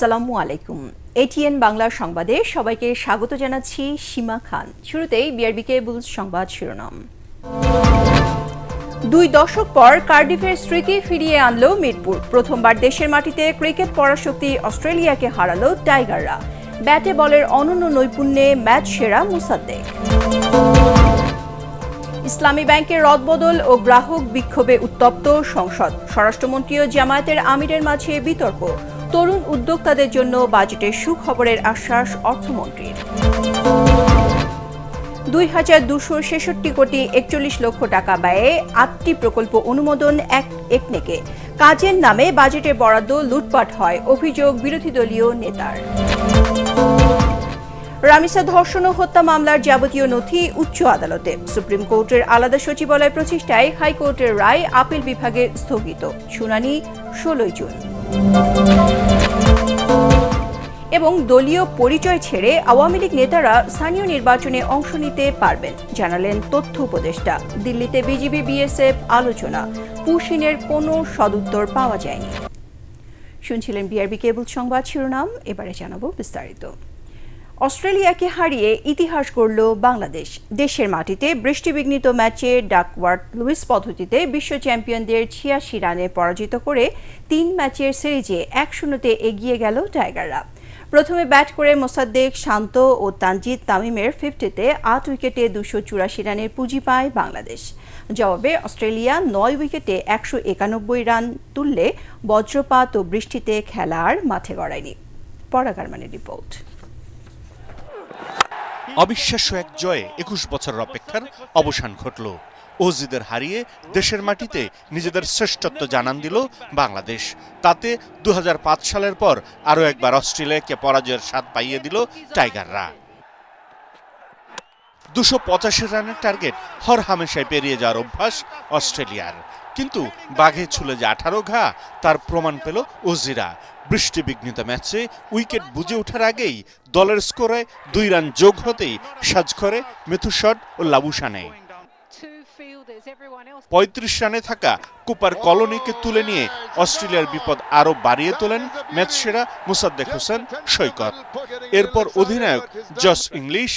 আসসালামু আলাইকুম। এটিএন বাংলা সংবাদে সবাইকে স্বাগত জানাচ্ছি সীমা খান। শুরুতেই বিআরবি কেবলস সংবাদ শিরোনাম। 2 দশক পর কার্ডিফের স্মৃতি ফিরিয়ে আনলো মিরপুর। প্রথমবার দেশের মাটিতে ক্রিকেট পরাশক্তি অস্ট্রেলিয়াকে হারালো টাইগাররা। ব্যাটে বলের অনন্য নৈপুণ্যে ম্যাচ সেরা মুসাদ্দেক। ইসলামী ব্যাংকের রদবদল ও গ্রাহক বিক্ষোভে উত্তপ্ত সংসদ। স্বরাষ্ট্রমন্ত্রী ও জামায়াতের আমিরের মাঝে বিতর্ক। তরুণ উদ্যোক্তাদের জন্য বাজেটের সুখবরের আশ্বাস অর্থমন্ত্রীর। 2266 কোটি 41 লক্ষ টাকা ব্যয়ে 8টি প্রকল্প অনুমোদন একনেকে। কাজের নামে বাজেটে বরাদ্দ লুটপাট হয়, অভিযোগ বিরোধী দলীয় নেতার। রামিসা ধর্ষণ ও হত্যা মামলার যাবতীয় নথি উচ্চ আদালতে। সুপ্রিম কোর্টের আলাদা সচিবালয় প্রচেষ্টায় হাইকোর্টের রায় আপিল বিভাগে স্থগিত। শুনানি 16 জুন। এবং দলীয় পরিচয় ছেড়ে আওয়ামী লীগ নেতারা স্থানীয় নির্বাচনে অংশ নিতে পারবেন, জানালেন তথ্য উপদেষ্টা। দিল্লিতে বিজিবি বিএসএফ আলোচনা, পুশিনের কোনো সদুত্তর পাওয়া যায়নি। শুনছিলেন বিআরবি কেবল সংবাদ শিরোনাম, এবারে জানাবো বিস্তারিত। অস্ট্রেলিয়াকে হারিয়ে ইতিহাস গড়ল বাংলাদেশ। দেশের মাটিতে বৃষ্টিবিঘ্নিত ম্যাচে ডাকওয়ার্থ লুইস পদ্ধতিতে বিশ্ব চ্যাম্পিয়নদের 86 রানে পরাজিত করে 3 ম্যাচের সিরিজে 1-0 এগিয়ে গেল টাইগাররা। প্রথমে ব্যাট করে মোসাদ্দেক, শান্ত ও তানজিদ তামিমের 50-তে 8 উইকেটে 284 রানের পুঁজি পায় বাংলাদেশ। জবাবে অস্ট্রেলিয়া 9 উইকেটে 191 রান তুললে বজ্রপাত ও বৃষ্টিতে খেলা আর মাঠে গড়ায়নি। পরাগ আরমানের রিপোর্ট। অবিশ্বাস্য এক জয়ে 21 বছরের অপেক্ষার অবসান ঘটল। অজিদের হারিয়ে দেশের মাটিতে নিজেদের শ্রেষ্ঠত্ব জানান দিল বাংলাদেশ। তাতে 2005 সালের পর আরও একবার অস্ট্রেলিয়াকে পরাজয়ের স্বাদ পাইয়ে দিল টাইগাররা। 285 রানের টার্গেট হরহামেশাই পেরিয়ে যাওয়ার অভ্যাস অস্ট্রেলিয়ার, কিন্তু বাঘে ছুলে যে 18 ঘা তার প্রমাণ পেল অজিরা। বৃষ্টিবিঘ্নিত ম্যাচে উইকেট বুঝে ওঠার আগেই দলের স্কোরে 2 রান যোগ হতেই সাজ করে মেথুশট ও লাবুশানে 35 রানে থাকা কুপার কলোনিকে তুলে নিয়ে অস্ট্রেলিয়ার বিপদ আরো বাড়িয়ে তোলেন ম্যাচ সেরা মুসাদ্দেক হোসেন সৈকত। এরপর অধিনায়ক জস ইংলিশ,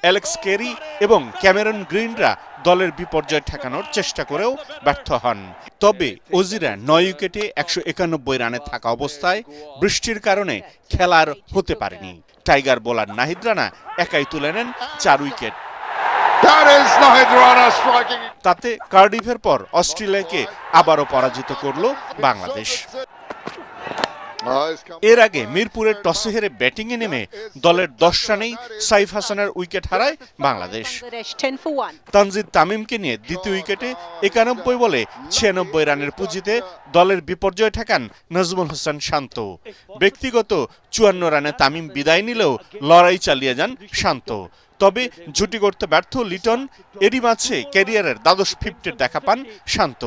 অ্যালেক্স কেরি এবং ক্যামেরন গ্রিনরা দলের বিপর্যয় ঠেকানোর চেষ্টা করেও ব্যর্থ হন। তবে অজিরা 9 উইকেটে 191 রানে থাকা অবস্থায় বৃষ্টির কারণে খেলার হতে পারেনি। টাইগার বোলার নাহিদ রানা একাই তুলে নেন 4 উইকেট। তাতে কার্ডিফের পর অস্ট্রেলিয়াকে আবারও পরাজিত করল বাংলাদেশ। এর আগে মিরপুরের টসে হেরে ব্যাটিংয়ে নেমে দলের 10 রানেই সাইফ হাসানের উইকেট হারায় বাংলাদেশ। তানজিদ তামিমকে নিয়ে দ্বিতীয় উইকেটে 91 বলে 96 রানের পুঁজিতে দলের বিপর্যয় ঠেকান নাজমুল হোসেন শান্ত। ব্যক্তিগত 54 রানে তামিম বিদায় নিলেও লড়াই চালিয়ে যান শান্ত। তবে জুটি করতে ব্যর্থ লিটন, এরই মাঝে ক্যারিয়ারের দ্বাদশ 50-এর দেখা পান শান্ত।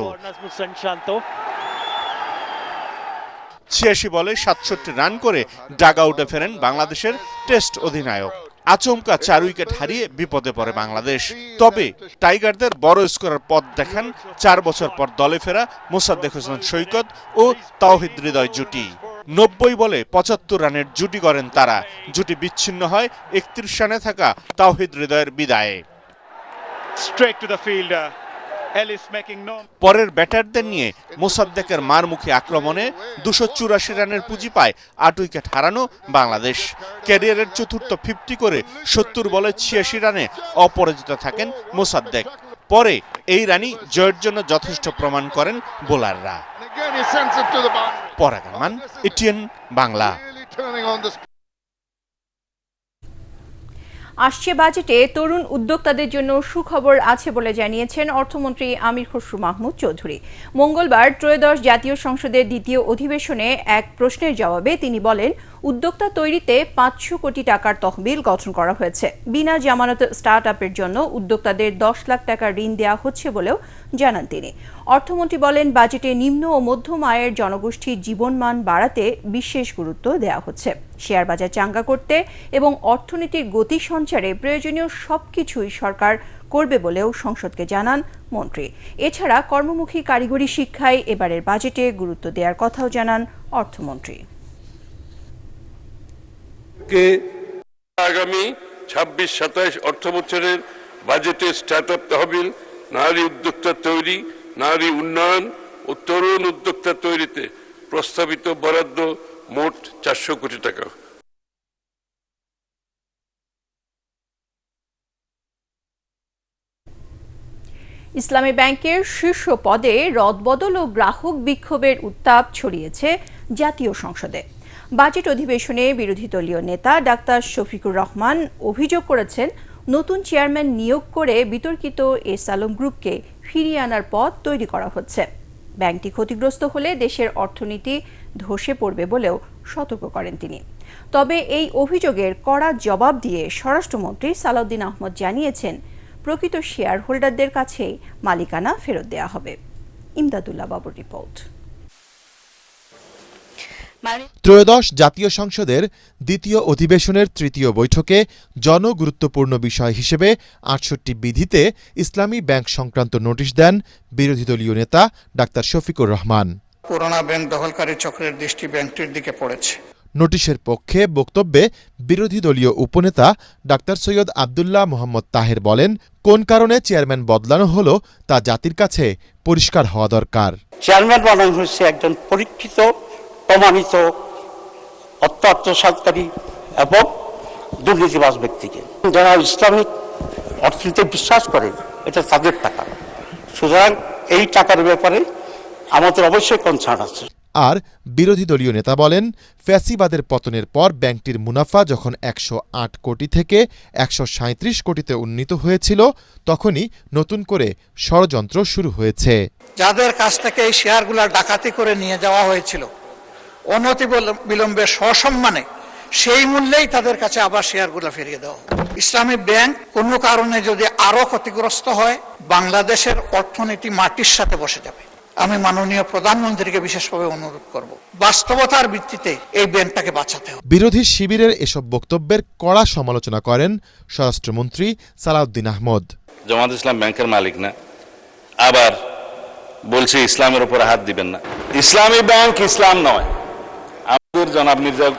86 বলে 67 রান করে ডাগ আউটে ফেরেন বাংলাদেশের টেস্ট অধিনায়ক। আচমকা 4 উইকেট হারিয়ে বিপদে পড়ে বাংলাদেশ। তবে টাইগারদের বড় স্কোরের পথ দেখান 4 বছর পর দলে ফেরা মোসাদ্দেক হোসেন সৈকত ও তাওহিদ হৃদয় জুটি। 90 বলে 75 রানের জুটি করেন তারা। জুটি বিচ্ছিন্ন হয় 31 রানে থাকা তাওহিদ হৃদয়ের বিদায়ে। পরের ব্যাটারদের নিয়ে মোসাদ্দেকের মারমুখী আক্রমণে 284 রানের পুঁজি পায় 8 উইকেট হারানো বাংলাদেশ। ক্যারিয়ারের চতুর্থ 50 করে 70 বলে 86 রানে অপরাজিত থাকেন মোসাদ্দেক। পরে এই রানই জয়ের জন্য যথেষ্ট প্রমাণ করেন বোলাররা। পরাগ আরমান, এটিএন বাংলা। আসছে বাজেটে তরুণ উদ্যোক্তাদের জন্য সুখবর আছে বলে জানিয়েছেন অর্থমন্ত্রী আমির খসরু মাহমুদ চৌধুরী। মঙ্গলবার ত্রয়োদশ জাতীয় সংসদের দ্বিতীয় অধিবেশনে এক প্রশ্নের জবাবে তিনি বলেন, উদ্যোক্তা তৈরিতে 500 কোটি টাকার তহবিল গঠন করা হয়েছে। বিনা জামানত স্টার্ট আপের জন্য উদ্যোক্তাদের 10 লাখ টাকা ঋণ দেওয়া হচ্ছে বলেও জানান তিনি। অর্থমন্ত্রী বলেন, বাজেটে নিম্ন ও মধ্যম আয়ের জনগোষ্ঠীর জীবনমান বাড়াতে বিশেষ গুরুত্ব দেওয়া হচ্ছে। শেয়ার বাজার চাঙ্গা করতে এবং অর্থনীতির গতি সঞ্চারে প্রয়োজনীয় সবকিছুই সরকার করবে বলেও সংসদকে জানান মন্ত্রী। এছাড়া কর্মমুখী কারিগরি শিক্ষায় এবারের বাজেটে গুরুত্ব দেওয়ার কথাও জানান অর্থমন্ত্রী। আগামী ২৬-২৭ অর্থ বছরের বাজেটে স্টার্টআপ তহবিল, নারী উদ্যোক্তা তৈরি, নারী উন্নয়ন ও তরুণ উদ্যোক্তা তৈরিতে প্রস্তাবিত বরাদ্দ মোট ৪০০ কোটি টাকা। ইসলামী ব্যাংকের শীর্ষ পদে রদবদল ও গ্রাহক বিক্ষোভের উত্তাপ ছড়িয়েছে জাতীয় সংসদে। বাজেট অধিবেশনে বিরোধী দলীয় নেতা ডাক্তার শফিকুর রহমান অভিযোগ করেছেন, নতুন চেয়ারম্যান নিয়োগ করে বিতর্কিত এস আলম গ্রুপকে ফিরিয়ে আনার পথ তৈরি করা হচ্ছে। ব্যাংকটি ক্ষতিগ্রস্ত হলে দেশের অর্থনীতি ধসে পড়বে বলেও সতর্ক করেন তিনি। তবে এই অভিযোগের কড়া জবাব দিয়ে স্বরাষ্ট্রমন্ত্রী সালাউদ্দিন আহমদ জানিয়েছেন, প্রকৃত শেয়ার হোল্ডারদের কাছেই মালিকানা ফেরত দেওয়া হবে। ইমদাদুল্লাহ বাবুর রিপোর্ট। ত্রয়োদশ জাতীয় সংসদের দ্বিতীয় অধিবেশনের তৃতীয় বৈঠকে জনগুরুত্বপূর্ণ বিষয় হিসেবে ৬৮ বিধিতে ইসলামী ব্যাংক সংক্রান্ত নোটিশ দেন বিরোধী দলীয় নেতা ডাক্তার শফিকুর রহমান। পুরোনো ব্যাংক দখলকারী চক্রের দৃষ্টি ব্যাংকটির দিকে পড়েছে। নোটিশের পক্ষে বক্তব্যে বিরোধী দলীয় উপনেতা ডাক্তার সৈয়দ আব্দুল্লাহ মোহাম্মদ তাহের বলেন, কোন কারণে চেয়ারম্যান বদলানো হলো তা জাতির কাছে পরিষ্কার হওয়া দরকার। চেয়ারম্যান বানানো হয়েছে একজন পরীক্ষিত, প্রমাণিত অত্যাচারী এবং দুর্নীতিবাজ ব্যক্তিকে। যারা ইসলামিক অর্থনীতিতে বিশ্বাস করে, এটা তাদের টাকা, সুতরাং এই টাকার ব্যাপারে আমাদের অবশ্যই কনসার্ন আছে। আর বিরোধী দলীয় নেতা বলেন, ফ্যাসিবাদের পতনের পর ব্যাংকটির মুনাফা যখন ১০৮ কোটি থেকে ১৩৭ কোটিতে উন্নীত হয়েছিল, তখনই নতুন করে ষড়যন্ত্র শুরু হয়েছে। যাদের কাছ থেকে এই শেয়ারগুলো ডাকাতি করে নিয়ে যাওয়া হয়েছিল, অনতি বিলম্বে সসম্মানে সেই মূল্যেই তাদের কাছে আবার শেয়ারগুলো ফিরিয়ে দেওয়া। ইসলামী ব্যাংক কোনো কারণে যদি আরো ক্ষতিগ্রস্ত হয়, বাংলাদেশের অর্থনীতি মাটির সাথে বসে যাবে। আমি মাননীয় প্রধানমন্ত্রীকে বিশেষভাবে অনুরোধ করব, বাস্তবতার ভিত্তিতে এই ব্যাংকটাকে বাঁচাতে হবে। বিরোধী শিবিরের এসব বক্তব্যের কড়া সমালোচনা করেন স্বরাষ্ট্রমন্ত্রী সালাউদ্দিন আহমদ। জামাত ইসলাম ব্যাংকের মালিক না, আবার বলছে ইসলামের উপর হাত দিবেন না। ইসলামী ব্যাংক ইসলাম নয়, আমাদের জনাব মির্জা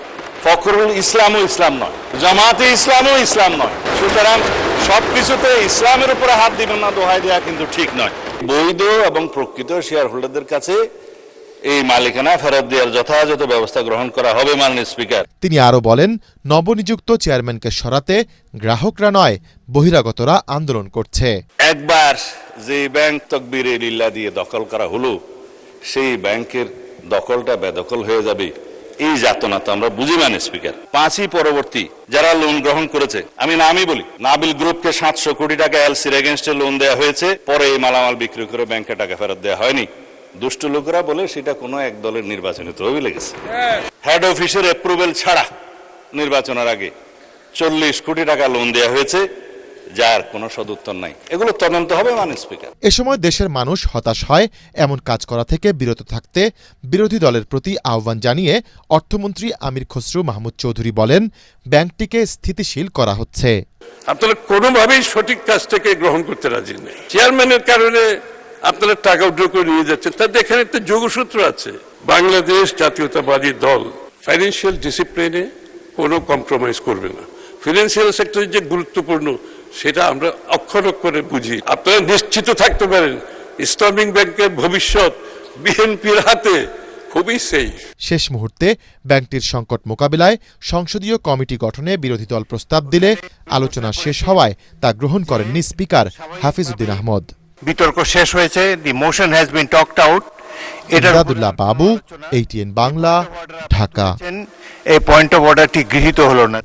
ফখরুল ইসলামও ইসলাম নয়, জামাতে ইসলামও ইসলাম নয়। সুতরাং সবকিছুতে ইসলামের উপরে হাত দিবেন না দোহাই দেওয়া কিন্তু ঠিক নয়। বৈধ এবং প্রকৃত শেয়ার হোল্ডারদের কাছে এই মালিকানা ফেরত দেওয়ার যথাযথ ব্যবস্থা গ্রহণ করা হবে মাননীয় স্পিকার। তিনি আরও বলেন, নবনিযুক্ত চেয়ারম্যানকে সরাতে গ্রাহকরা নয়, বহিরাগতরা আন্দোলন করছে। একবার যে ব্যাংক তকবিরে লিল্লাহ দিয়ে দখল করা হলো, সেই ব্যাংকের দখলটা বেদখল হয়ে যাবে, এই যাতনা তো আমরা বুঝি মাননীয় স্পিকার। ৫ই পরবর্তী যারা লোন গ্রহণ করেছে, আমি নামই বলি, নাবিল গ্রুপকে ৭০০ কোটি টাকা এলসির এগেনস্টে লোন দেওয়া হয়েছে, পরে এই মালামাল বিক্রি করে ব্যাংকে টাকা ফেরত দেওয়া হয়নি। দুষ্ট লোকেরা বলে সেটা কোনো এক দলের নির্বাচনে তহবিলে গেছে। হেড অফিসের অ্যাপ্রুভেল ছাড়া নির্বাচনের আগে ৪০ কোটি টাকা লোন দেওয়া হয়েছে, যার কোনো সদুত্তর নাই। এগুলো তদন্ত হবে মাননীয় স্পিকার। এ সময় দেশের মানুষ হতাশ হয়, এমন কাজ করা থেকে বিরত থাকতে বিরোধী দলের প্রতি আহ্বান জানিয়ে অর্থমন্ত্রী আমির খসরু মাহমুদ চৌধুরী বলেন, ব্যাংকটিকে স্থিতিশীল করা হচ্ছে। আপনারা কোনোভাবেই সঠিক কাজটাকে গ্রহণ করতে রাজি নেই। চেয়ারম্যানের কারণে আপনারা টাকা উইথড্র করে নিয়ে যাচ্ছেন, তাদের এখানে একটা যোগসূত্র আছে। বাংলাদেশ জাতীয়তাবাদী দল ফাইন্যান্সিয়াল ডিসিপ্লিনে কোনো কম্প্রোমাইজ করবে না। ফিনান্সিয়াল সেক্টর যে গুরুত্বপূর্ণ, সেটা আমরা অক্ষর অক্ষরে বুঝি। আপনারা নিশ্চিত থাকতে পারেন, ইসলামিক ব্যাংকের ভবিষ্যৎ বিএনপির হাতে খুবই সেফ। শেষ মুহূর্তে ব্যাংকটির সংকট মোকাবিলায় সংসদীয় কমিটি গঠনে বিরোধী দল প্রস্তাব দিলে আলোচনা শেষ হওয়ায় তা গ্রহণ করেননি স্পিকার হাফিজউদ্দিন আহমদ। বিতর্ক শেষ হয়েছে, the motion has been talked out. Imdadullah Babu, ATN Bangla, Dhaka. এই পয়েন্ট অফ অর্ডারটি গৃহীত হলো না।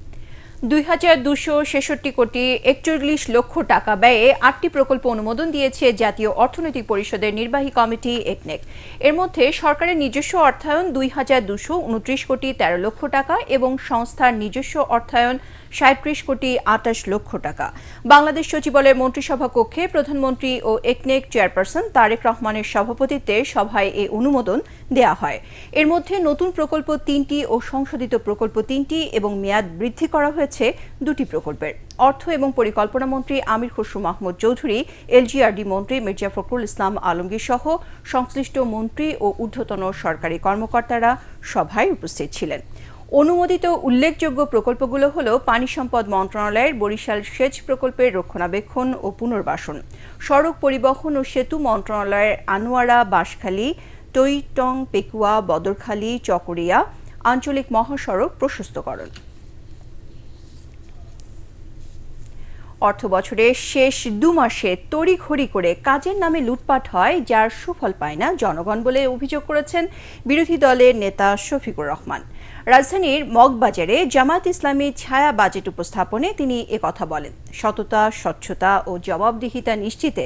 ২,২৬৬ কোটি ৪১ লক্ষ টাকা ব্যয়ে ৮টি প্রকল্প অনুমোদন দিয়েছে জাতীয় অর্থনৈতিক পরিষদের নির্বাহী কমিটি একনেক। এর মধ্যে সরকারের নিজস্ব অর্থায়ন ২,২২৯ কোটি ১৩ লক্ষ টাকা এবং সংস্থার নিজস্ব অর্থায়ন ৩৭ কোটি ২৮ লক্ষ টাকা। বাংলাদেশ সচিবালয়ের মন্ত্রিসভা কক্ষে প্রধানমন্ত্রী ও একনেক চেয়ারপারসন তারেক রহমানের সভাপতিত্বে সভায় এই অনুমোদন দেয়া হয়। এর মধ্যে নতুন প্রকল্প ৩টি ও সংশোধিত প্রকল্প 3টি এবং মেয়াদ বৃদ্ধি করা হয়েছে 2টি প্রকল্পের। অর্থ এবং পরিকল্পনা মন্ত্রী আমির খসরু মাহমুদ চৌধুরী, এলজিআরডি মন্ত্রী মির্জা ফখরুল ইসলাম আলমগীর সহ সংশ্লিষ্ট মন্ত্রী ও ঊর্ধ্বতন সরকারি কর্মকর্তারা সভায় উপস্থিত ছিলেন। অনুমোদিত উল্লেখযোগ্য প্রকল্পগুলো হলো পানি সম্পদ মন্ত্রণালয়ের বরিশাল সেচ প্রকল্পের রক্ষণাবেক্ষণ ও পুনর্বাসন, সড়ক পরিবহন ও সেতু মন্ত্রণালয়ের আনোয়ারা, বাঁশখালী, টইটং, পেকুয়া, বদরখালী, চকরিয়া আঞ্চলিক মহাসড়ক প্রশস্তকরণ। অর্থবছরের শেষ 2 মাসে তড়িঘড়ি করে কাজের নামে লুটপাট হয়, যার সুফল পায় না জনগণ বলে অভিযোগ করেছেন বিরোধী দলের নেতা শফিকুর রহমান। রাজধানীর মগবাজারে জামায়াত ইসলামী ছায়া বাজেট উপস্থাপনে তিনি একথা বলেন। সততা, স্বচ্ছতা ও জবাবদিহিতা নিশ্চিতে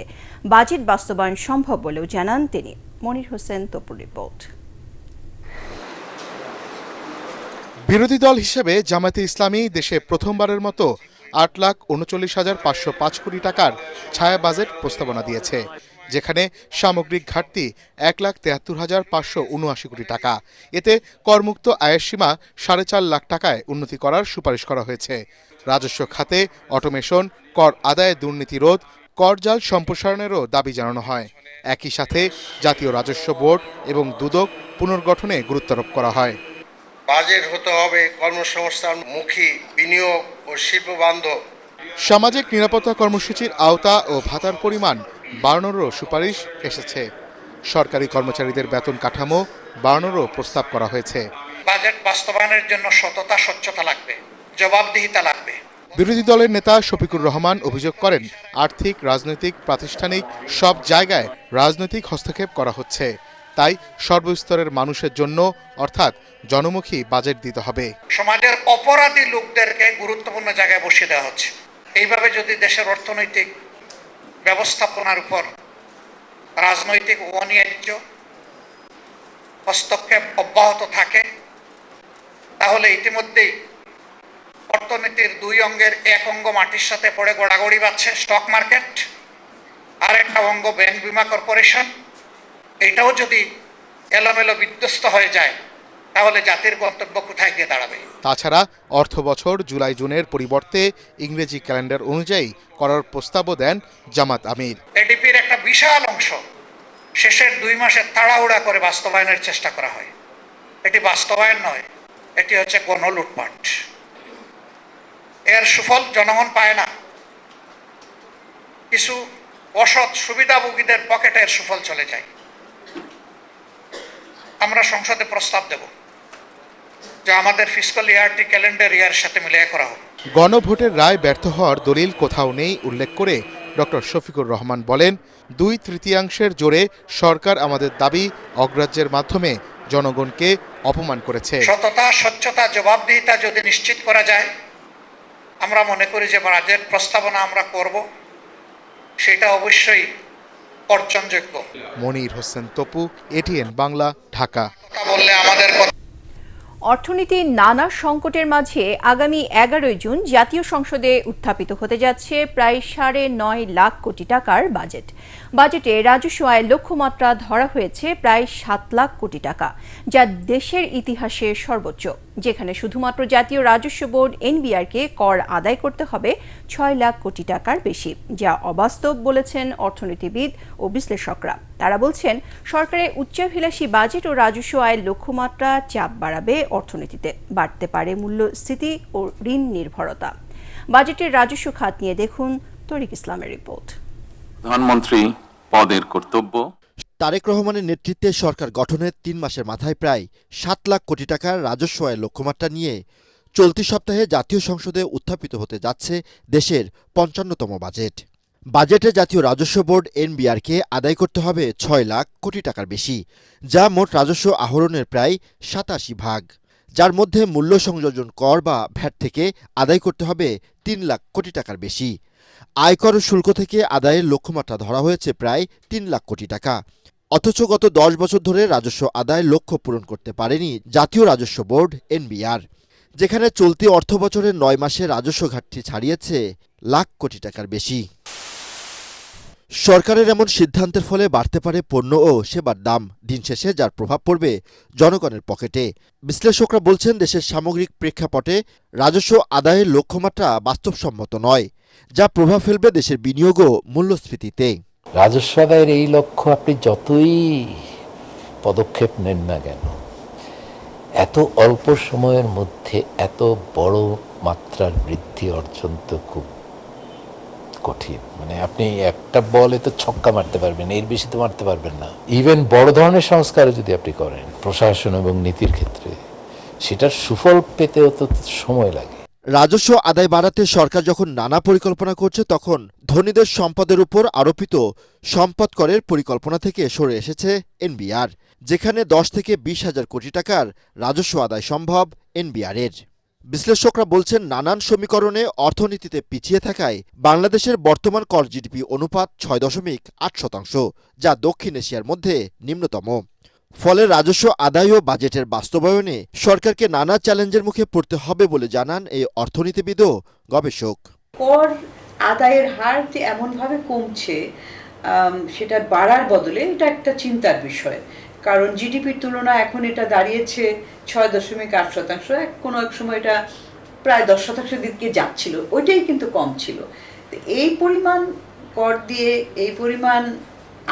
বাজেট বাস্তবায়ন সম্ভব বলেও জানান তিনি। মনির হোসেন তপুর রিপোর্ট। বিরোধী দল হিসেবে জামায়াতে ইসলামী দেশে প্রথমবারের মতো 8,39,505 কোটি টাকার ছায়া বাজেট প্রস্তাবনা দিয়েছে, যেখানে সামগ্রিক ঘাটতি 1,73,579 কোটি টাকা। এতে করমুক্ত আয়ের সীমা 4.5 লাখ টাকায় উন্নতি করার সুপারিশ করা হয়েছে। রাজস্ব খাতে অটোমেশন, কর আদায়ে দুর্নীতি রোধ, করজাল সম্প্রসারণেরও দাবি জানানো হয়। একই সাথে জাতীয় রাজস্ব বোর্ড এবং দুদক পুনর্গঠনে গুরুত্বারোপ করা হয়। বাজেট হতে হবে কর্মসংস্থানমুখী, বিনিয়োগ ও শিল্প বান্ধব। সামাজিক নিরাপত্তা কর্মসূচির আওতা ও ভাতার পরিমাণ বাড়ানোরও সুপারিশ এসেছে। সরকারি কর্মচারীদের বেতন কাঠামো বাড়ানোরও প্রস্তাব করা হয়েছে। বাজেট বাস্তবায়নের জন্য সততা, স্বচ্ছতা লাগবে, জবাবদিহিতা লাগবে। বিরোধী দলের নেতা শফিকুর রহমান অভিযোগ করেন, আর্থিক, রাজনৈতিক, প্রাতিষ্ঠানিক সব জায়গায় রাজনৈতিক হস্তক্ষেপ করা হচ্ছে। তাই সর্বস্তরের মানুষের জন্য অর্থাৎ জনমুখী বাজেট দিতে হবে। সমাজের অপরাধী লোকদেরকে গুরুত্বপূর্ণ জায়গায় বসিয়ে দেওয়া হচ্ছে। এইভাবে যদি দেশের অর্থনৈতিক ব্যবস্থাপনার উপর রাজনৈতিক অনিবার্য হস্তক্ষেপ অব্যাহত থাকে, তাহলে ইতিমধ্যেই অর্থনীতির 2 অঙ্গের এক অঙ্গ মাটির সাথে পড়ে গড়াগড়ি বাঁধছে, স্টক মার্কেট, আর একটা অঙ্গ ব্যাংক বিমা কর্পোরেশন। এটাও যদি এলোমেলো বিধ্বস্ত হয়ে যায়, তাহলে জাতির গন্তব্য কোথায় গিয়ে দাঁড়াবে? তাছাড়া অর্থ বছর জুলাই-জুনের পরিবর্তে ইংরেজি ক্যালেন্ডার অনুযায়ী করার প্রস্তাবও দেন জামাত আমির। এডিপির একটা বিশাল অংশ শেষের 2 মাসে তাড়াহুড়া করে বাস্তবায়নের চেষ্টা করা হয়। এটি বাস্তবায়ন নয়, এটি হচ্ছে গণলুটপাট। এর সুফল জনগণ পায় না, কিছু অসৎ সুবিধাভোগীদের পকেটে এর সুফল চলে যায়। আমরা সংসদে প্রস্তাব দেব যে আমাদের ফিসকাল ইয়ারটি ক্যালেন্ডার ইয়ারের সাথে মিলিয়ে করা হোক। গণভোটের রায় ব্যর্থ হওয়ার দলিল কোথাও নেই উল্লেখ করে ডক্টর শফিকুর রহমান বলেন, 2/3 জোরে সরকার আমাদের দাবি অগ্রাহ্যের মাধ্যমে জনগণকে অপমান করেছে। সততা, স্বচ্ছতা, জবাবদিহিতা যদি নিশ্চিত করা যায়, আমরা মনে করি যে বাজেট প্রস্তাবনা আমরা করব, সেটা অবশ্যই অর্জনযোগ্য। মনির হোসেন তপু, এটিএন বাংলা, ঢাকা। বললে আমাদের অর্থনীতির নানা সংকটের মাঝে আগামী 11 জুন জাতীয় সংসদে উত্থাপিত হতে যাচ্ছে প্রায় 9.5 লাখ কোটি টাকার বাজেট। বাজেটে রাজস্ব আয়ের লক্ষ্যমাত্রা ধরা হয়েছে প্রায় 7 লাখ কোটি টাকা, যা দেশের ইতিহাসে সর্বোচ্চ, যেখানে শুধুমাত্র জাতীয় রাজস্ব বোর্ড এনবিআরকে কর আদায় করতে হবে 6 লাখ কোটি টাকার বেশি, যা অবাস্তব বলেছেন অর্থনীতিবিদ ও বিশ্লেষকরা। তারা বলছেন, সরকারের উচ্চাভিলাষী বাজেট ও রাজস্ব আয়ের লক্ষ্যমাত্রা চাপ বাড়াবে অর্থনীতিতে, বাড়তে পারে মূল্যস্ফীতি ও ঋণ নির্ভরতা। বাজেটের রাজস্ব খাত নিয়ে দেখুন তরিক ইসলামের রিপোর্ট। প্রধানমন্ত্রী পদের কর্তব্য। তারেক রহমানের নেতৃত্বে সরকার গঠনের 3 মাসের মাথায় প্রায় 7 লাখ কোটি টাকার রাজস্ব আয়ের লক্ষ্যমাত্রা নিয়ে চলতি সপ্তাহে জাতীয় সংসদে উত্থাপিত হতে যাচ্ছে দেশের 55তম বাজেট। বাজেটে জাতীয় রাজস্ব বোর্ড এনবিআরকে আদায় করতে হবে 6 লাখ কোটি টাকার বেশি, যা মোট রাজস্ব আহরণের প্রায় 87%, যার মধ্যে মূল্য সংযোজন কর বা ভ্যাট থেকে আদায় করতে হবে 3 লাখ কোটি টাকার বেশি। আয়কর ও শুল্ক থেকে আদায়ের লক্ষ্যমাত্রা ধরা হয়েছে প্রায় 3 লাখ কোটি টাকা। অথচ গত 10 বছর ধরে রাজস্ব আদায়ের লক্ষ্য পূরণ করতে পারেনি জাতীয় রাজস্ব বোর্ড এনবিআর, যেখানে চলতি অর্থবছরের 9 মাসে রাজস্ব ঘাটতি ছাড়িয়েছে লাখ কোটি টাকার বেশি। সরকারের এমন সিদ্ধান্তের ফলে বাড়তে পারে পণ্য ও সেবার দাম, দিন শেষে যার প্রভাব পড়বে জনগণের পকেটে। বিশ্লেষকরা বলছেন, দেশের সামগ্রিক প্রেক্ষাপটে রাজস্ব আদায়ের লক্ষ্যমাত্রা বাস্তবসম্মত নয়, যা প্রভাব ফেলবে দেশের বিনিয়োগ ও মূল্যস্ফীতিতে। রাজস্ব আদায়ের এই লক্ষ্য আপনি যতই পদক্ষেপ নেন না কেন, এত অল্প সময়ের মধ্যে এত বড় মাত্রার বৃদ্ধি অর্জন তো খুব কঠিন। মানে আপনি একটা বলে তো ছক্কা মারতে পারবেন, এর বেশি তো মারতে পারবেন না। ইভেন বড় ধরনের সংস্কারও যদি আপনি করেন প্রশাসন এবং নীতির ক্ষেত্রে, সেটার সুফল পেতেও তো সময় লাগে। রাজস্ব আদায় বাড়াতে সরকার যখন নানা পরিকল্পনা করছে, তখন ধনীদের সম্পদের উপর আরোপিত সম্পদ করের পরিকল্পনা থেকে সরে এসেছে এনবিআর, যেখানে 10 থেকে 20 হাজার কোটি টাকার রাজস্ব আদায় সম্ভব এনবিআরের। বিশ্লেষকরা বলছেন, নানান সমীকরণে অর্থনীতিতে পিছিয়ে থাকায় বাংলাদেশের বর্তমান কর জিডিপি অনুপাত 6.8%, যা দক্ষিণ এশিয়ার মধ্যে নিম্নতম। ফলে রাজস্ব আদায় ও বাজেটের বাস্তবায়নে সরকারকে নানা চ্যালেঞ্জের মুখে পড়তে হবে বলে জানান এই অর্থনীতিবিদ ও গবেষক। কর আদায়ের হার যে এমনভাবে কমছে, সেটা বাড়ার বদলে এটা একটা চিন্তার বিষয়। কারণ জিডিপির তুলনায় এখন এটা দাঁড়িয়েছে 6.8%, কোনো এক সময় এটা প্রায় 10% দিকে যাচ্ছিল, ওইটাই কিন্তু কম ছিল। তো এই পরিমাণ কর দিয়ে, এই পরিমাণ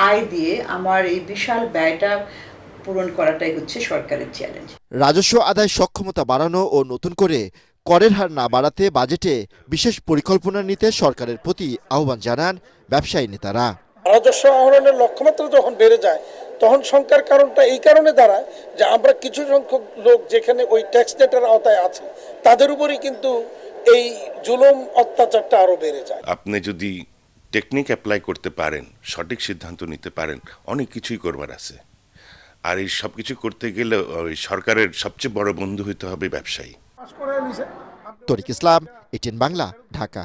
আয় দিয়ে আমার এই বিশাল ব্যয়টা পূরণ করাটাই হচ্ছে সরকারের চ্যালেঞ্জ। রাজস্ব আদায় সক্ষমতা বাড়ানো ও নতুন করে করের হার না বাড়াতে বাজেটে বিশেষ পরিকল্পনা নিতে সরকারের প্রতি আহ্বান জানান ব্যবসায়ী নেতারা। রাজস্ব আহরণের লক্ষ্যমাত্রা যখন বেড়ে যায়, তখন শঙ্কার কারণটা এই কারণে দাঁড়ায় যে আমরা কিছু সংখ্যক লোক যেখানে ওই ট্যাক্স নেটের আওতায় আছে, তাদের উপরই কিন্তু এই জুলুম অত্যাচারটা আরো বেড়ে যায়। আপনি যদি টেকনিক অ্যাপ্লাই করতে পারেন, সঠিক সিদ্ধান্ত নিতে পারেন, অনেক কিছুই করবার আছে। আর এই সব কিছু করতে গেলে ওই সরকারের সবচেয়ে বড় বন্ধু হইতে হবে ব্যবসায়ী। তরিক ইসলাম, এটিএন বাংলা, ঢাকা।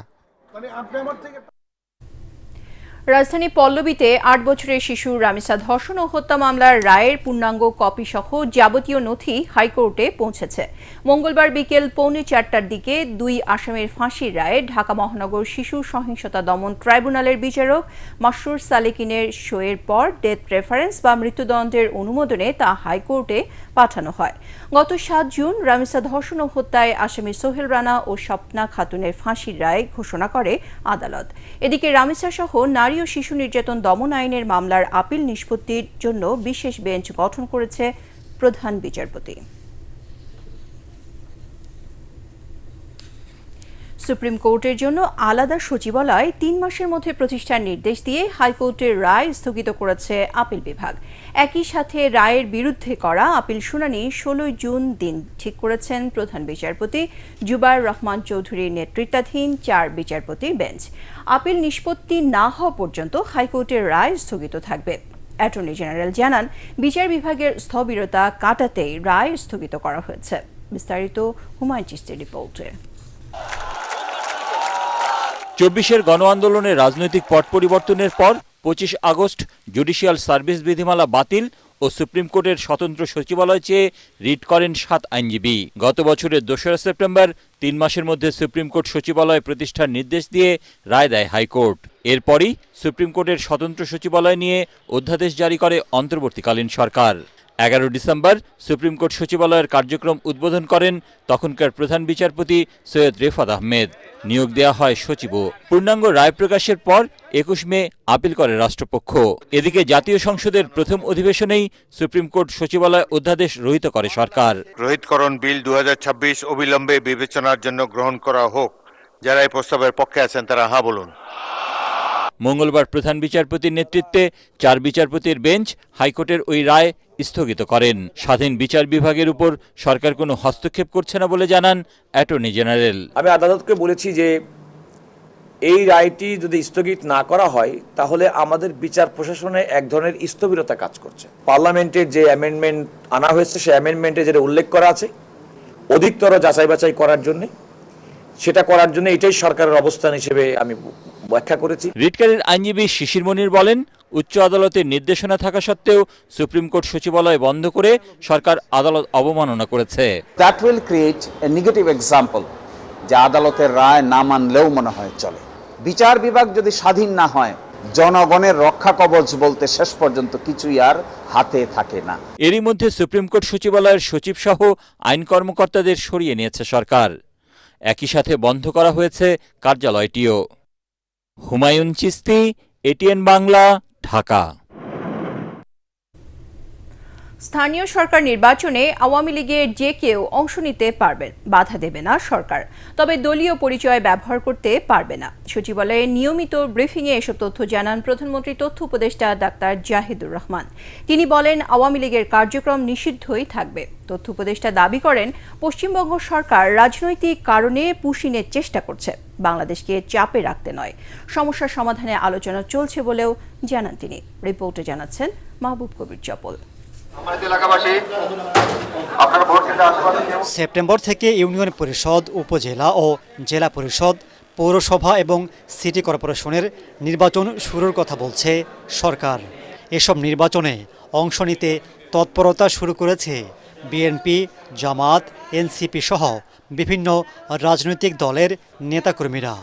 রাজধানী পল্লবীতে 8 বছরের শিশু রামিসা ধর্ষণ ও হত্যা মামলার রায়ের পূর্ণাঙ্গ কপি সহ যাবতীয় নথি হাইকোর্টে পৌঁছেছে। মঙ্গলবার বিকেল 3:45টার দিকে 2 আসামির ফাঁসির রায়ে ঢাকা মহানগর শিশু সহিংসতা দমন ট্রাইব্যুনালের বিচারক মাসরুর সালেকিনের সইয়ের পর ডেথ রেফারেন্স বা মৃত্যুদণ্ডের অনুমোদনে তা হাইকোর্টে পাঠানো হয়। গত 7 জুন রামিসা ধর্ষণ ও হত্যায় আসামি সোহেল রানা ও স্বপ্না খাতুনের ফাঁসির রায় ঘোষণা করে আদালত। এদিকে রামিসা সহ নারী ও শিশু নির্যাতন দমন আইনের মামলার আপিল নিষ্পত্তির জন্য বিশেষ বেঞ্চ গঠন করেছে প্রধান বিচারপতি। সুপ্রিম কোর্টের জন্য আলাদা সচিবালয় 3 মাসের মধ্যে প্রতিষ্ঠার নির্দেশ দিয়ে হাইকোর্টের রায় স্থগিত করেছে আপিল বিভাগ। একই সাথে রায়ের বিরুদ্ধে করা আপিল শুনানি 16 জুন দিন ঠিক করেছেন প্রধান বিচারপতি জুবায়ের রহমান চৌধুরীর নেতৃত্বাধীন 4 বিচারপতির বেঞ্চ। আপিল নিষ্পত্তি না হওয়া পর্যন্ত হাইকোর্টের রায় স্থগিত থাকবে। অ্যাটর্নি জেনারেল জানান, বিচার বিভাগের স্থবিরতা কাটাতেই রায় স্থগিত করা হয়েছে। বিস্তারিত হুমায়ুন চিশতির রিপোর্টে। 24-এর গণ আন্দোলনের রাজনৈতিক পট পরিবর্তনের পর 25 আগস্ট জুডিশিয়াল সার্ভিস বিধিমালা বাতিল ও সুপ্রিম কোর্টের স্বতন্ত্র সচিবালয় চেয়ে রিট করেন 7 আইনজীবী। গত বছরের 2রা সেপ্টেম্বর 3 মাসের মধ্যে সুপ্রিম কোর্ট সচিবালয় প্রতিষ্ঠার নির্দেশ দিয়ে রায় দেয় হাইকোর্ট। এরপরই সুপ্রিম কোর্টের স্বতন্ত্র সচিবালয় নিয়ে অধ্যাদেশ জারি করে অন্তর্বর্তীকালীন সরকার। 11 ডিসেম্বর সুপ্রিম কোর্ট সচিবালয়ের কার্যক্রম উদ্বোধন করেন তখনকার প্রধান বিচারপতি সৈয়দ রেফাত আহমেদ। নিয়োগ দেওয়া হয় সচিবও। পূর্ণাঙ্গ রায় প্রকাশের পর 21 মে আপিল করে রাষ্ট্রপক্ষ। এদিকে জাতীয় সংসদের প্রথম অধিবেশনেই সুপ্রিম কোর্ট সচিবালয় অধ্যাদেশ রহিত করে সরকার। রোহিতকরণ বিল 2026 অবিলম্বে বিবেচনার জন্য গ্রহণ করা হোক। যারা এই প্রস্তাবের পক্ষে আছেন তারা হ্যাঁ বলুন। মঙ্গলবার প্রধান বিচারপতির নেতৃত্বে 4 বিচারপতির বেঞ্চ হাইকোর্টের ওই রায় স্থগিত করেন। স্বাধীন বিচার বিভাগের উপর সরকার কোনো হস্তক্ষেপ করছে না বলে জানান অ্যাটর্নি জেনারেল। আমি আদালতকে বলেছি যে এই রায়টি যদি স্থগিত না করা হয়, তাহলে আমাদের বিচার প্রশাসনে এক ধরনের স্থবিরতা কাজ করছে। পার্লামেন্টের যে অ্যামেন্ডমেন্ট আনা হয়েছে, সেই অ্যামেন্ডমেন্টে যেটা উল্লেখ করা আছে অধিকতর যাচাই বাছাই করার জন্য, সেটা করার জন্য এটাই সরকারের অবস্থান হিসেবে আমি ব্যাখ্যা করেছি। রিটকারীর আইনজীবী শিশির মনির বলেন, উচ্চ আদালতের নির্দেশনা থাকা সত্ত্বেও সুপ্রিম কোর্ট সচিবালয় বন্ধ করে সরকার আদালত অবমাননা করেছে। That will create a negative example, যে আদালতের রায় না মানলেও মনে হয় চলে। বিচার বিভাগ যদি স্বাধীন না হয়, জনগণের রক্ষা কবচ বলতে শেষ পর্যন্ত কিছুই আর হাতে থাকে না। এরই মধ্যে সুপ্রিম কোর্ট সচিবালয়ের সচিব সহ আইন কর্মকর্তাদের সরিয়ে নিয়েছে সরকার। একই সাথে বন্ধ করা হয়েছে কার্যালয়টিও। হুমায়ুন চিশতি, এটিএন বাংলা, ঢাকা। স্থানীয় সরকার নির্বাচনে আওয়ামী লীগের যে কেউ অংশ নিতে পারবেন, বাধা দেবে না সরকার। তবে দলীয় পরিচয় ব্যবহার করতে পারবে না। সচিবালয়ের নিয়মিত ব্রিফিংয়ে এসব তথ্য জানান প্রধানমন্ত্রীর তথ্য উপদেষ্টা ডাক্তার জাহিদুর রহমান। তিনি বলেন, আওয়ামী লীগের কার্যক্রম নিষিদ্ধই থাকবে। তথ্য উপদেষ্টা দাবি করেন, পশ্চিমবঙ্গ সরকার রাজনৈতিক কারণে পুশিনের চেষ্টা করছে, বাংলাদেশকে চাপে রাখতে নয়। সমস্যার সমাধানে আলোচনা চলছে বলেও জানান তিনি। রিপোর্টে জানাচ্ছেন মাহবুব কবির চপল। সেপ্টেম্বর থেকে ইউনিয়ন পরিষদ, উপজেলা ও জেলা পরিষদ, পৌরসভা এবং সিটি কর্পোরেশনের নির্বাচন শুরুর কথা বলছে সরকার। এসব নির্বাচনে অংশ নিতে তৎপরতা শুরু করেছে বিএনপি, জামাত, এনসিপি সহ বিভিন্ন রাজনৈতিক দলের নেতাকর্মীরা।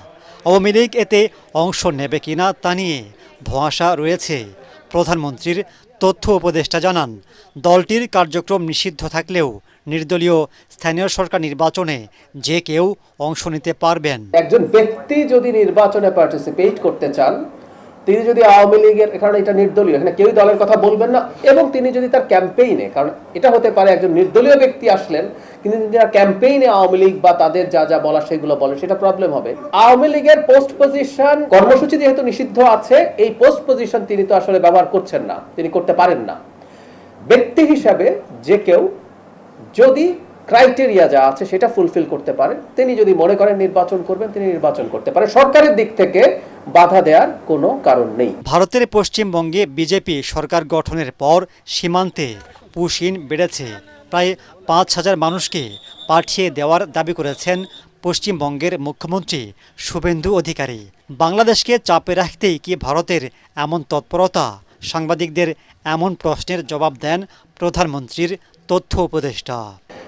আওয়ামী লীগ এতে অংশ নেবে কিনা তা নিয়ে ধোঁয়াশা রয়েছে। প্রধানমন্ত্রীর তথ্য উপদেষ্টা জানান, দলটির কার্যক্রম নিষিদ্ধ থাকলেও নির্দলীয় স্থানীয় সরকার নির্বাচনে যে কেউ অংশ নিতে পারবেন। একজন ব্যক্তি যদি নির্বাচনে পার্টিসিপেট করতে চান, তিনি যদি আওয়ামী লীগের, কারণ এটা নির্দলীয়, এখানে কেউই দলের কথা বলবেন না, এবং তিনি যদি তার ক্যাম্পেইনে, কারণ এটা হতে পারে একজন নির্দলীয় ব্যক্তি আসলেন কিন্তু যারা ক্যাম্পেইনে আওয়ামী লীগ বা তাদের যা যা বলা সেগুলো বলেন, সেটা প্রবলেম হবে। আওয়ামী লীগের পোস্ট পজিশন কর্মসূচি যেহেতু নিষিদ্ধ আছে, এই পোস্ট পজিশন তিনি তো আসলে ব্যবহার করছেন না, তিনি করতে পারেন না। ব্যক্তি হিসাবে যে কেউ যদি ক্রাইটেরিয়া যা আছে সেটা ফুলফিল করতে পারেন, তিনি যদি মনে করেন নির্বাচন করবেন, তিনি নির্বাচন করতে পারেন। সরকারের দিক থেকে বাধা দেওয়ার কোনো কারণ নেই। ভারতের পশ্চিমবঙ্গে বিজেপি সরকার গঠনের পর সীমান্তে পুশিন বেড়েছে। প্রায় ৫,০০০ মানুষকে পাঠিয়ে দেওয়ার দাবি করেছেন পশ্চিমবঙ্গের মুখ্যমন্ত্রী শুভেন্দু অধিকারী। বাংলাদেশকে চাপে রাখতেই কি ভারতের এমন তৎপরতা? সাংবাদিকদের এমন প্রশ্নের জবাব দেন প্রধানমন্ত্রীর তথ্য উপদেষ্টা।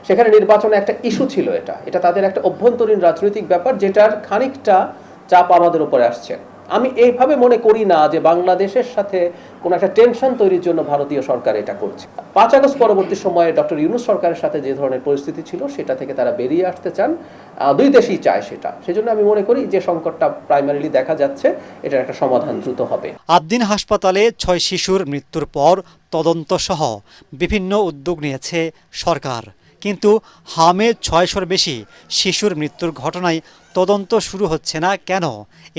সেখানে নির্বাচনে একটা ইস্যু ছিল, এটা তাদের একটা অভ্যন্তরীণ রাজনৈতিক ব্যাপার, যেটার খানিকটা চাপ আমাদের উপরে আসছে। আমি এইভাবে মনে করি না যে বাংলাদেশের সাথে কোনো একটা টেনশন তৈরির জন্য ভারতীয় সরকার এটা করছে। ৫ আগস্ট পরবর্তী সময়ে ডক্টর ইউনূস সরকারের সাথে যে ধরনের পরিস্থিতি ছিল, সেটা থেকে তারা বেরিয়ে আসতে চান, দুই দেশই চায় সেটা। সেজন্য আমি মনে করি যে সংকটটা প্রাইমারিলি দেখা যাচ্ছে, এটার একটা সমাধান দ্রুত হবে। আদ্দিন হাসপাতালে ৬ শিশুর মৃত্যুর পর তদন্ত সহ বিভিন্ন উদ্যোগ নিয়েছে সরকার, কিন্তু হামে ৬০০-র বেশি শিশুর মৃত্যুর ঘটনায় তদন্ত শুরু হচ্ছে না কেন?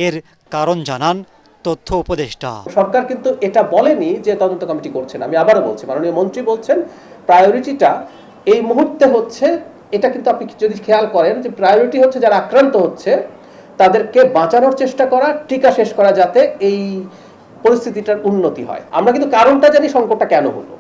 এর কারণ জানান তথ্য উপদেষ্টা। সরকার কিন্তু এটা বলেনি যে তদন্ত কমিটি করছে না। আমি আবারও বলছি, মাননীয় মন্ত্রী বলছেন প্রায়োরিটিটা এই মুহূর্তে হচ্ছে, এটা কিন্তু আপনি যদি খেয়াল করেন যে প্রায়োরিটি হচ্ছে যারা আক্রান্ত হচ্ছে তাদেরকে বাঁচানোর চেষ্টা করা, টিকা শেষ করা, যাতে এই পরিস্থিতিটার উন্নতি হয়। আমরা কিন্তু কারণটা জানি, সংকটটা কেন হলো,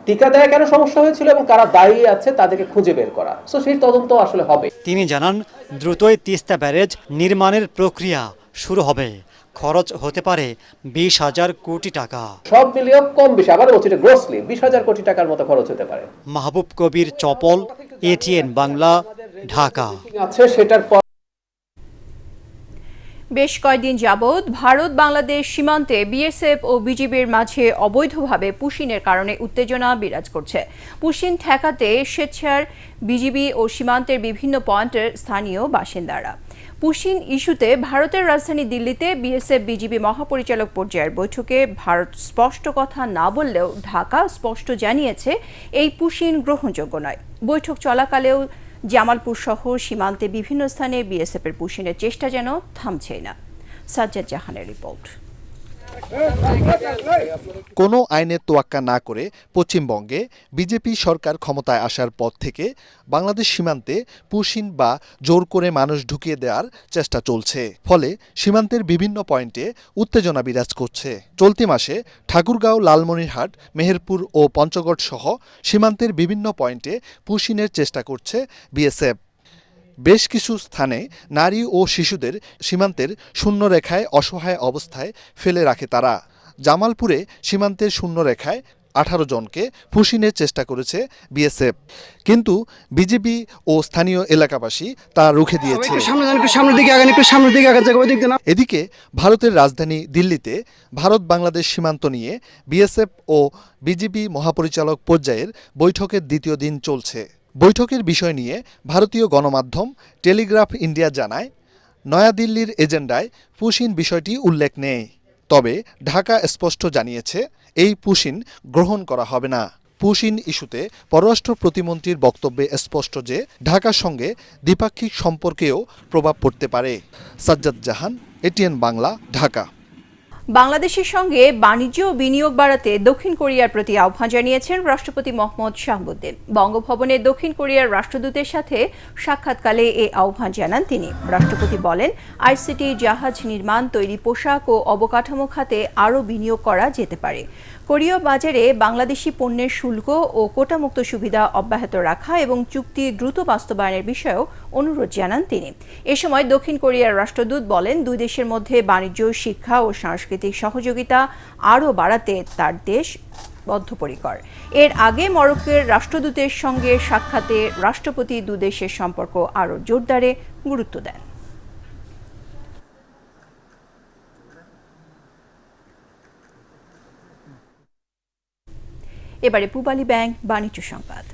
টিকা দেয়া কেন সমস্যা হয়েছিল এবং কারা দায়ী আছে তাদেরকে খুঁজে বের করা। সো সেই তদন্ত আসলে হবে। তিনি জানান, দ্রুতই তিস্তা ব্যারেজ নির্মাণের প্রক্রিয়া শুরু হবে। খরচ হতে পারে ২০,০০০ কোটি টাকা। সব মিলিয়ে কম বেশি, আবার বলছি গ্রোসলি ২০,০০০ কোটি টাকার মতো খরচ হতে পারে। মাহবুব কবির চপল, এটিএন বাংলা, ঢাকা। আছে সেটার পর বেশ কয়েকদিন যাবৎ ভারত বাংলাদেশ সীমান্তে বিএসএফ ও বিজিবির মাঝে অবৈধভাবে পুশিনের কারণে উত্তেজনা বিরাজ করছে। পুশিন ঠেকাতে স্বেচ্ছার বিজিবি ও সীমান্তের বিভিন্ন পয়েন্টের স্থানীয় বাসিন্দারা। পুশিন ইস্যুতে ভারতের রাজধানী দিল্লিতে বিএসএফ বিজিবি মহাপরিচালক পর্যায়ের বৈঠকে ভারত স্পষ্ট কথা না বললেও ঢাকা স্পষ্ট জানিয়েছে এই পুশিন গ্রহণযোগ্য নয়। বৈঠক চলাকালেও জামালপুর সহ সীমান্তে বিভিন্ন স্থানে বিএসএফের পুশিনের চেষ্টা যেন থামছেই না। সাজ্জাদ জাহানের রিপোর্ট। কোনো আইনের তোয়াক্কা না করে পশ্চিমবঙ্গে বিজেপি সরকার ক্ষমতায় আসার পর থেকে বাংলাদেশ সীমান্তে পুশিন বা জোর করে মানুষ ঢুকিয়ে দেওয়ার চেষ্টা চলছে। ফলে সীমান্তের বিভিন্ন পয়েন্টে উত্তেজনা বিরাজ করছে। চলতি মাসে ঠাকুরগাঁও, লালমনিরহাট, মেহেরপুর ও পঞ্চগড় সহ সীমান্তের বিভিন্ন পয়েন্টে পুশিনের চেষ্টা করছে বিএসএফ। বেশ কিছু স্থানে নারী ও শিশুদের সীমান্তের শূন্যরেখায় অসহায় অবস্থায় ফেলে রাখে তারা। জামালপুরে সীমান্তের শূন্যরেখায় 18 জনকে পুশিনের চেষ্টা করেছে বিএসএফ, কিন্তু বিজেপি ও স্থানীয় এলাকাবাসী তা রুখে দিয়েছে। এদিকে ভারতের রাজধানী দিল্লিতে ভারত বাংলাদেশ সীমান্ত নিয়ে বিএসএফ ও বিজিবি মহাপরিচালক পর্যায়ের বৈঠকের দ্বিতীয় দিন চলছে। বৈঠকের বিষয় নিয়ে ভারতীয় গণমাধ্যম টেলিগ্রাফ ইন্ডিয়া জানায়, নয়াদিল্লির এজেন্ডায় পুশিন বিষয়টি উল্লেখ নেই। তবে ঢাকা স্পষ্ট জানিয়েছে এই পুশিন গ্রহণ করা হবে না। পুশিন ইস্যুতে পররাষ্ট্র প্রতিমন্ত্রীর বক্তব্যে স্পষ্ট যে ঢাকার সঙ্গে দ্বিপাক্ষিক সম্পর্কেও প্রভাব পড়তে পারে। সাজ্জাদ জাহান, এটিএন বাংলা, ঢাকা। বাংলাদেশের সঙ্গে বাণিজ্য ও বিনিয়োগ বাড়াতে দক্ষিণ কোরিয়ার প্রতি আহ্বান জানিয়েছেন রাষ্ট্রপতি মোহাম্মদ শাহাবুদ্দিন। বঙ্গভবনে দক্ষিণ কোরিয়ার রাষ্ট্রদূতের সাথে সাক্ষাৎকালে এই আহ্বান জানান তিনি। রাষ্ট্রপতি বলেন, আইসিটি, জাহাজ নির্মাণ, তৈরি পোশাক ও অবকাঠামো খাতে আরও বিনিয়োগ করা যেতে পারে। কোরীয় বাজারে বাংলাদেশি পণ্যের শুল্ক ও কোটামুক্ত সুবিধা অব্যাহত রাখা এবং চুক্তি দ্রুত বাস্তবায়নের বিষয়েও অনুরোধ জানান তিনি। এ সময় দক্ষিণ কোরিয়ার রাষ্ট্রদূত বলেন, দুই দেশের মধ্যে বাণিজ্য, শিক্ষা ও সাংস্কৃতিক সহযোগিতা আরও বাড়াতে তার দেশ বদ্ধপরিকর। এর আগে মরক্কোর রাষ্ট্রদূতের সঙ্গে সাক্ষাতে রাষ্ট্রপতি দুদেশের সম্পর্ক আরও জোরদারে গুরুত্ব দেন। এবারে পূবালী ব্যাংক বাণিজ্য সংবাদ।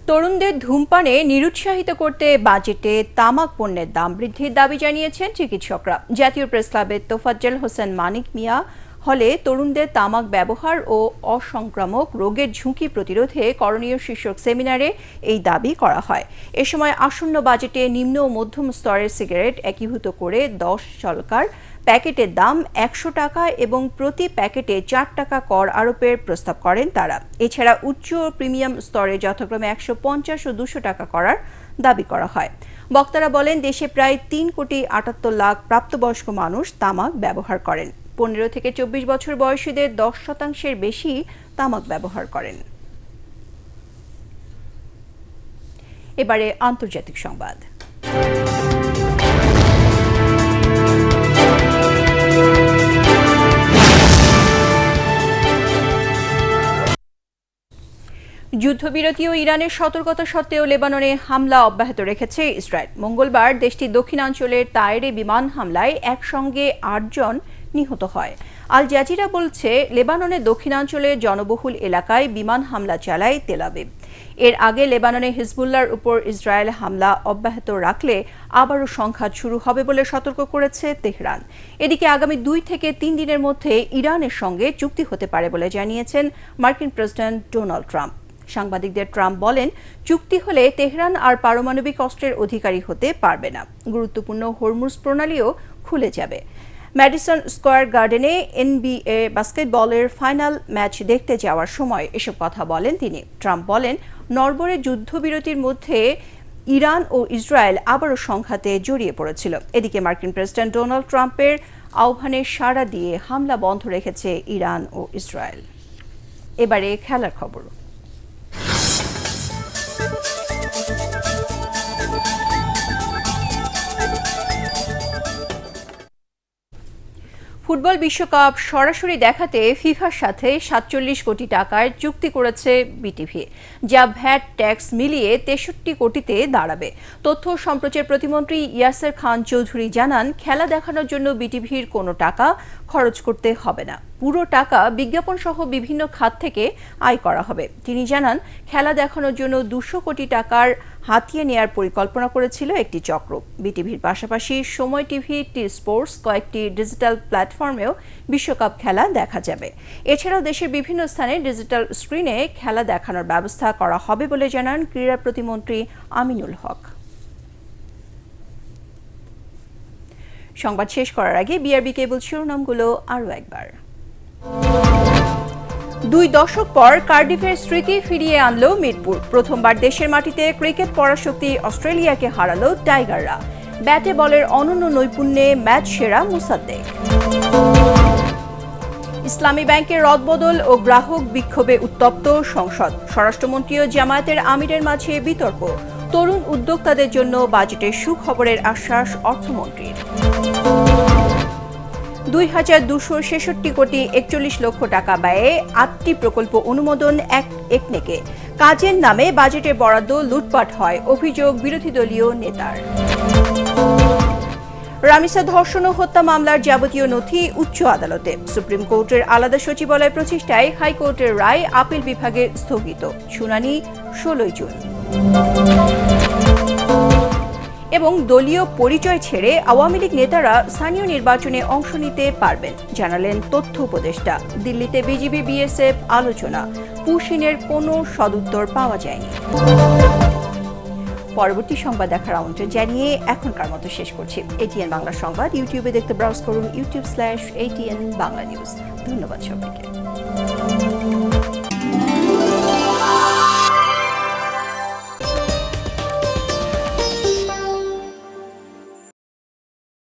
তরুণদের ধূমপানে নিরুৎসাহিত করতে বাজেটে তামাক পণ্যের দাম বৃদ্ধির দাবি জানিয়েছেন চিকিৎসকরা। জাতীয় প্রেস ক্লাবের তোফাজ্জল হোসেন মানিক মিয়া হলে তরুণদের তামাক ব্যবহার ও অসংক্রামক রোগের ঝুঁকি প্রতিরোধে করণীয় শীর্ষক সেমিনারে এই দাবি করা হয়। এ সময় আসন্ন বাজেটে নিম্ন ও মধ্যম স্তরের সিগারেট একীভূত করে 10 চলকার প্যাকেটের দাম 100 টাকা এবং প্রতি প্যাকেটে 4 টাকা কর আরোপের প্রস্তাব করেন তারা। এছাড়া উচ্চ ও প্রিমিয়াম স্তরে যথাক্রমে 150 ও 200 টাকা করার দাবি করা হয়। বক্তারা বলেন, দেশে প্রায় 3,78 লাখ প্রাপ্তবয়স্ক মানুষ তামাক ব্যবহার করেন। 15 থেকে 24 বছর বয়সীদের 10% বেশি তামাক ব্যবহার করেন। এবারে আন্তর্জাতিক সংবাদ। যুদ্ধবিরতি ও ইরানের সতর্কতা সত্ত্বেও লেবাননে হামলা অব্যাহত রেখেছে ইসরায়েল। মঙ্গলবার দেশটির দক্ষিণাঞ্চলের তায়েরে বিমান হামলায় একসঙ্গে 8 জন নিহত হয়। আল জাজিরা বলছে, লেবাননের দক্ষিণাঞ্চলের জনবহুল এলাকায় বিমান হামলা চালায় তেল আবিব। এর আগে লেবাননে হিজবুল্লাহর উপর ইসরায়েল হামলা অব্যাহত রাখলে আবারও সংঘাত শুরু হবে বলে সতর্ক করেছে তেহরান। এদিকে আগামী 2 থেকে 3 দিনের মধ্যে ইরানের সঙ্গে চুক্তি হতে পারে বলে জানিয়েছেন মার্কিন প্রেসিডেন্ট ডোনাল্ড ট্রাম্প। সাংবাদিকদের ট্রাম্প বলেন, চুক্তি হলে তেহরান আর পারমাণবিক অস্ত্রের অধিকারী হতে পারবে না। গুরুত্বপূর্ণ হরমুজ প্রণালীও খুলে যাবে। ম্যাডিসন স্কয়ার গার্ডেনে NBA বাস্কেটবলের ফাইনাল ম্যাচ দেখতে যাওয়ার সময় এসব কথা বলেন তিনি। ট্রাম্প বলেন, নরবরে যুদ্ধবিরতির মধ্যে ইরান ও ইসরায়েল আবারও সংঘাতে জড়িয়ে পড়েছিল। এদিকে মার্কিন প্রেসিডেন্ট ডোনাল্ড ট্রাম্পের আহ্বানে সাড়া দিয়ে হামলা বন্ধ রেখেছে ইরান ও ইসরায়েল। এবারে খেলার খবর। ফুটবল বিশ্বকাপ সরাসরি দেখাতে ফিফার সাথে 47 কোটি টাকার চুক্তি করেছে বিটিভি, যা ভ্যাট ট্যাক্স মিলিয়ে 63 কোটিতে দাঁড়াবে। তথ্য ও সম্প্রচার প্রতিমন্ত্রী ইয়াসের খান চৌধুরী জানান, খেলা দেখানোর জন্য বিটিভির কোনো টাকা খরচ করতে হবে না। পুরো টাকা বিজ্ঞাপন সহ বিভিন্ন খাত থেকে আয় করা হবে। তিনি জানান, খেলা দেখানোর জন্য 200 কোটি টাকার হাতিয়ে নেয়ার পরিকল্পনা করেছিল একটি চক্র। বিটিভির পাশাপাশি সময় টিভি, টি স্পোর্টস, কয়েকটি ডিজিটাল প্ল্যাটফর্মেও বিশ্বকাপ খেলা দেখা যাবে। এছাড়াও দেশের বিভিন্ন স্থানে ডিজিটাল স্ক্রিনে খেলা দেখানোর ব্যবস্থা করা হবে বলে জানান ক্রীড়া প্রতিমন্ত্রী আমিনুল হক। সংবাদ শেষ করার আগে বিআরবি কেবল শিরোনামগুলো আরও একবার। 2 দশক পর কার্ডিফের স্মৃতি ফিরিয়ে আনলো মিরপুর। প্রথমবার দেশের মাটিতে ক্রিকেট পরাশক্তি অস্ট্রেলিয়াকে হারালো টাইগাররা। ব্যাটে বলের অনন্য নৈপুণ্যে ম্যাচ সেরা মুসাদ্দেক। ইসলামী ব্যাংকের রদবদল ও গ্রাহক বিক্ষোভে উত্তপ্ত সংসদ। স্বরাষ্ট্রমন্ত্রী ও জামায়াতের আমিরের মাঝে বিতর্ক। তরুণ উদ্যোক্তাদের জন্য বাজেটের সুখবরের আশ্বাস অর্থমন্ত্রীর। 2266 কোটি 41 লক্ষ টাকা ব্যয়ে 8টি প্রকল্প অনুমোদন একনেকে। কাজের নামে বাজেটে বরাদ্দ লুটপাট হয়, অভিযোগ বিরোধী দলীয় নেতার। রামিসা ধর্ষণ ও হত্যা মামলার যাবতীয় নথি উচ্চ আদালতে। সুপ্রিম কোর্টের আলাদা সচিবালয় প্রতিষ্ঠায় হাইকোর্টের রায় আপিল বিভাগে স্থগিত। শুনানি 16 জুন। এবং দলীয় পরিচয় ছেড়ে আওয়ামী লীগ নেতারা স্থানীয় নির্বাচনে অংশ নিতে পারবেন, জানালেন তথ্য উপদেষ্টা। দিল্লিতে বিজিবি বিএসএফ আলোচনা, পুশিনের কোনো সদুত্তর পাওয়া যায়নি। পরবর্তী সংবাদ দেখার আমন্ত্রণ জানিয়ে এখনকার মতো শেষ করছি। ATN বাংলা সংবাদ ইউটিউবে দেখতে ব্রাউজ করুন youtube/ATN বাংলা নিউজ। ধন্যবাদ সবাইকে।